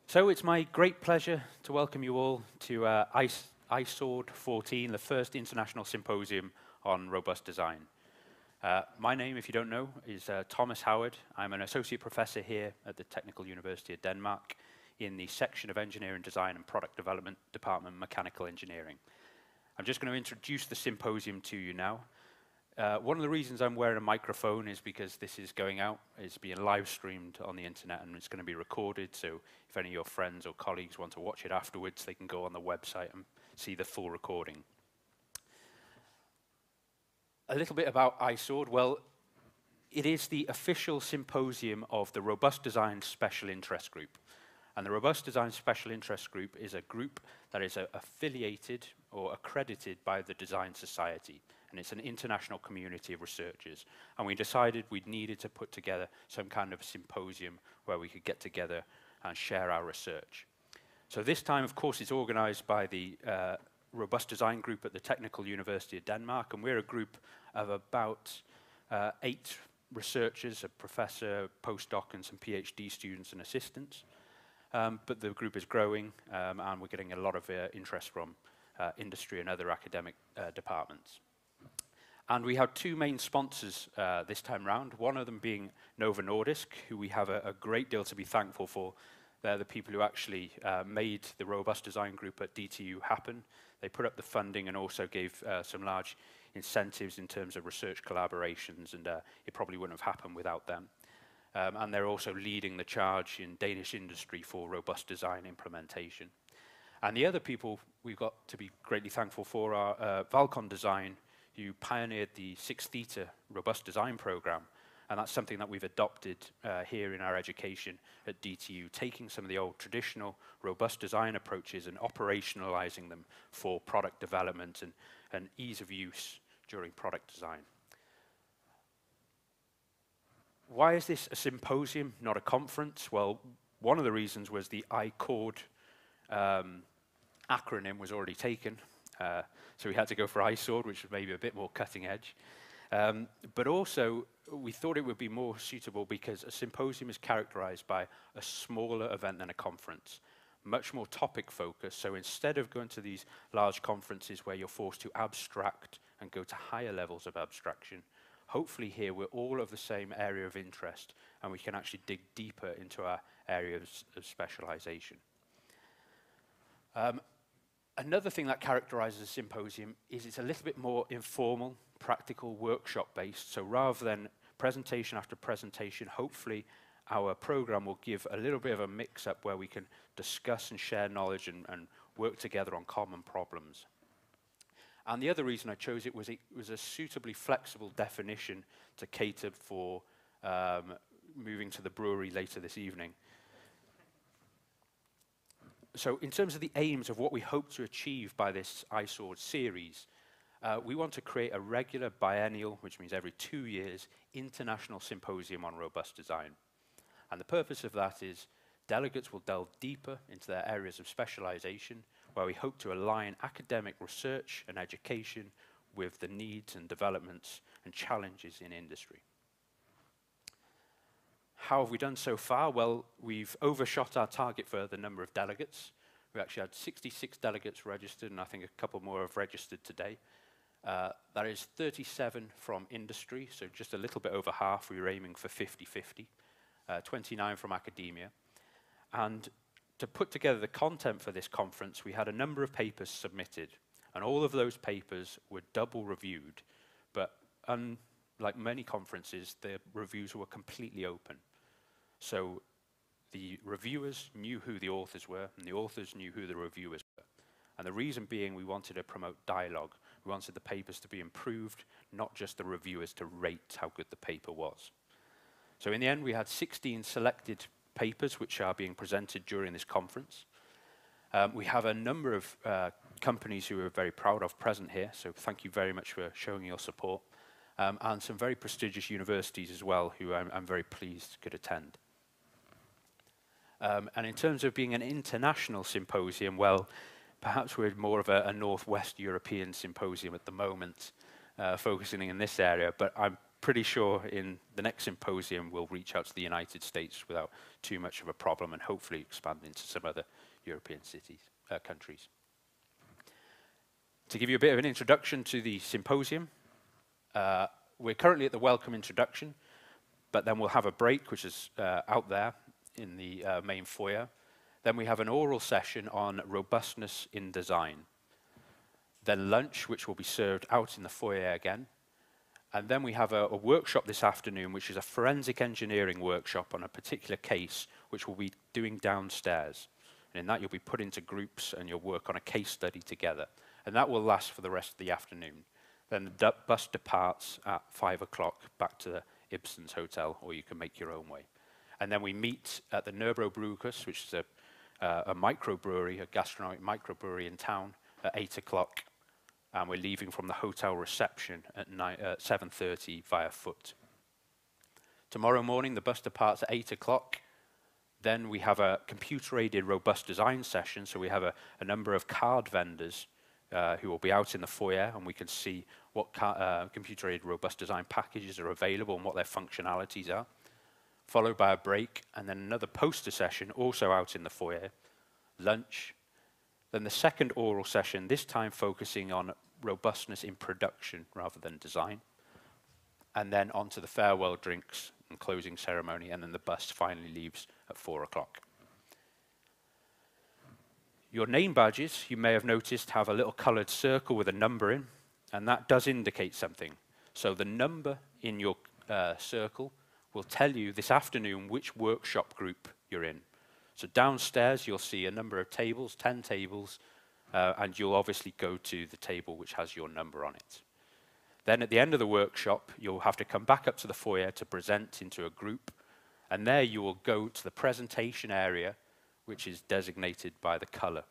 So it's my great pleasure to welcome you all to ISORD 14, the first international symposium on robust design. My name, if you don't know, is Thomas Howard. I'm an associate professor here at the Technical University of Denmark in the section of Engineering Design and Product Development Department, Mechanical Engineering. I'm just going to introduce the symposium to you now. One of the reasons I'm wearing a microphone is because this is going out, it's being live streamed on the internet and it's going to be recorded, so if any of your friends or colleagues want to watch it afterwards, they can go on the website and see the full recording. A little bit about ISORD. Well, it is the official symposium of the Robust Design Special Interest Group. And the Robust Design Special Interest Group is a group that is affiliated or accredited by the Design Society. And it's an international community of researchers. And we decided we needed to put together some kind of symposium where we could get together and share our research. So this time, of course, it's organized by the Robust Design Group at the Technical University of Denmark. And we're a group of about 8 researchers, a professor, postdoc, and some PhD students and assistants. But the group is growing, and we're getting a lot of interest from industry and other academic departments. And we have 2 main sponsors this time round, one of them being Novo Nordisk, who we have a great deal to be thankful for. They're the people who actually made the Robust Design Group at DTU happen. They put up the funding and also gave some large incentives in terms of research collaborations, and it probably wouldn't have happened without them. And they're also leading the charge in Danish industry for robust design implementation. And the other people we've got to be greatly thankful for are Valcon Design, who pioneered the 6 Theta robust design program. And that's something that we've adopted here in our education at DTU, taking some of the old traditional robust design approaches and operationalizing them for product development and ease of use during product design. Why is this a symposium, not a conference? Well, one of the reasons was the ICORD acronym was already taken. So we had to go for ISORD, which was maybe a bit more cutting edge. But also, we thought it would be more suitable because a symposium is characterized by a smaller event than a conference, much more topic focused. So instead of going to these large conferences where you're forced to abstract and go to higher levels of abstraction, hopefully here we're all of the same area of interest and we can actually dig deeper into our areas of specialization. Another thing that characterizes a symposium is it's a little bit more informal, practical, workshop-based. So rather than presentation after presentation, hopefully our program will give a little bit of a mix-up where we can discuss and share knowledge and work together on common problems. And the other reason I chose it was a suitably flexible definition to cater for moving to the brewery later this evening. So in terms of the aims of what we hope to achieve by this ISORD series, we want to create a regular biennial, which means every 2 years, international symposium on robust design. And the purpose of that is delegates will delve deeper into their areas of specialization, where we hope to align academic research and education with the needs and developments and challenges in industry. How have we done so far? Well, we've overshot our target for the number of delegates. We actually had 66 delegates registered, and I think a couple more have registered today. That is 37 from industry, so just a little bit over half. We were aiming for 50-50, 29 from academia. And to put together the content for this conference, we had a number of papers submitted, and all of those papers were double reviewed, but unlike many conferences, the reviews were completely open. So the reviewers knew who the authors were, and the authors knew who the reviewers were. And the reason being we wanted to promote dialogue. We wanted the papers to be improved, not just the reviewers to rate how good the paper was. So in the end, we had 16 selected papers which are being presented during this conference. We have a number of companies who we're very proud of present here, so thank you very much for showing your support. And some very prestigious universities as well, who I'm very pleased could attend. And in terms of being an international symposium, well, perhaps we're more of a Northwest European symposium at the moment. focusing in this area, but I'm pretty sure in the next symposium we'll reach out to the United States without too much of a problem and hopefully expand into some other European countries. To give you a bit of an introduction to the symposium, we're currently at the welcome introduction, but then we'll have a break, which is out there in the main foyer. Then we have an oral session on robustness in design. Then lunch, which will be served out in the foyer again. And then we have a workshop this afternoon, which is a forensic engineering workshop on a particular case, which we'll be doing downstairs. And in that, you'll be put into groups and you'll work on a case study together. And that will last for the rest of the afternoon. Then the bus departs at 5 o'clock back to the Ibsen's Hotel, or you can make your own way. And then we meet at the Nerbro Brewkers, which is a microbrewery, a gastronomic microbrewery in town, at 8 o'clock. And we're leaving from the hotel reception at 7:30 via foot. Tomorrow morning, the bus departs at 8 o'clock. Then we have a computer-aided robust design session. So we have a number of card vendors who will be out in the foyer, and we can see what computer-aided robust design packages are available and what their functionalities are. Followed by a break, and then another poster session also out in the foyer, lunch. Then the second oral session, this time focusing on robustness in production rather than design. And then on to the farewell drinks and closing ceremony, and then the bus finally leaves at 4 o'clock. Your name badges, you may have noticed, have a little colored circle with a number in, and that does indicate something. So the number in your circle will tell you this afternoon which workshop group you're in. So downstairs, you'll see a number of tables, 10 tables, and you'll obviously go to the table which has your number on it. Then at the end of the workshop, you'll have to come back up to the foyer to present into a group, and there you will go to the presentation area, which is designated by the color.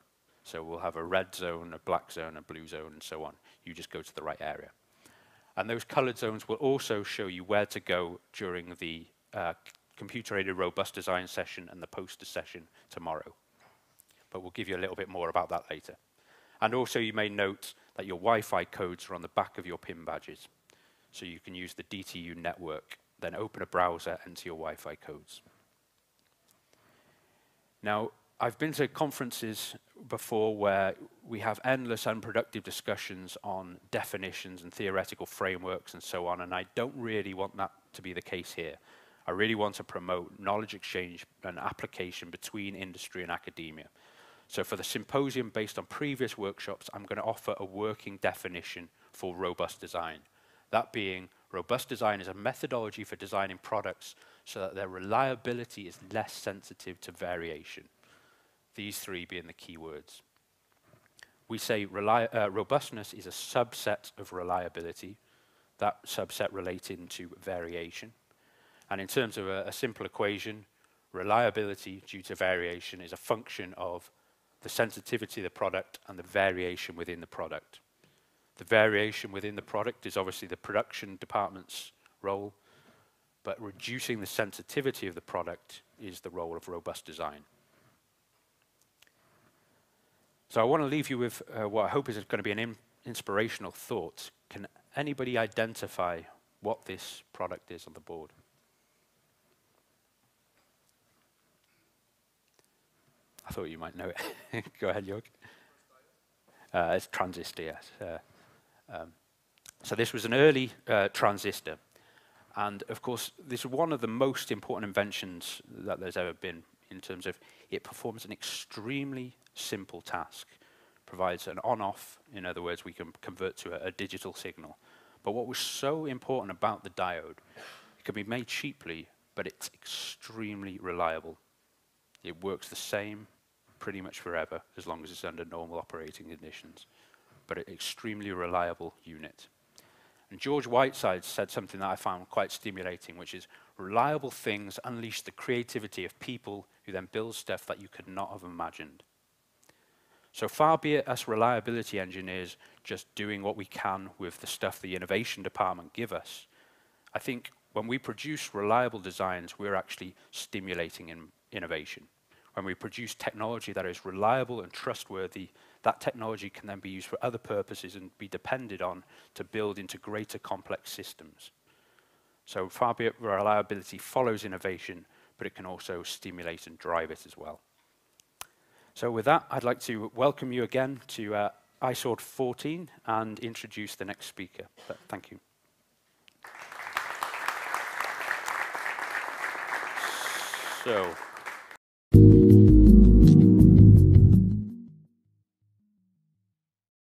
So we'll have a red zone, a black zone, a blue zone, and so on. You just go to the right area. And those colored zones will also show you where to go during the computer-aided robust design session and the poster session tomorrow. But we'll give you a little bit more about that later. And also you may note that your Wi-Fi codes are on the back of your PIN badges. So you can use the DTU network, then open a browser, enter your Wi-Fi codes. Now, I've been to conferences before where we have endless unproductive discussions on definitions and theoretical frameworks and so on, and I don't really want that to be the case here. I really want to promote knowledge exchange and application between industry and academia. So for the symposium, based on previous workshops, I'm going to offer a working definition for robust design. That being, robust design is a methodology for designing products so that their reliability is less sensitive to variation. These three being the key words. We say robustness is a subset of reliability, that subset relating to variation. And in terms of a simple equation, reliability due to variation is a function of the sensitivity of the product and the variation within the product. The variation within the product is obviously the production department's role, but reducing the sensitivity of the product is the role of robust design. So I want to leave you with what I hope is going to be an inspirational thought. Can anybody identify what this product is on the board? I thought you might know it. Go ahead, Jörg. It's transistor, yes. So this was an early transistor. And of course, this is one of the most important inventions that there's ever been in terms of it performs an extremely simple task. Provides an on-off, in other words, we can convert to a digital signal. But what was so important about the diode, it can be made cheaply, but it's extremely reliable. It works the same pretty much forever, as long as it's under normal operating conditions. But an extremely reliable unit. And George Whiteside said something that I found quite stimulating, which is, reliable things unleash the creativity of people who then build stuff that you could not have imagined. So far be it us reliability engineers just doing what we can with the stuff the innovation department give us. I think when we produce reliable designs, we're actually stimulating innovation. When we produce technology that is reliable and trustworthy, that technology can then be used for other purposes and be depended on to build into greater complex systems. So far reliability follows innovation, but it can also stimulate and drive it as well. So with that, I'd like to welcome you again to iSword 14 and introduce the next speaker. Thank you. So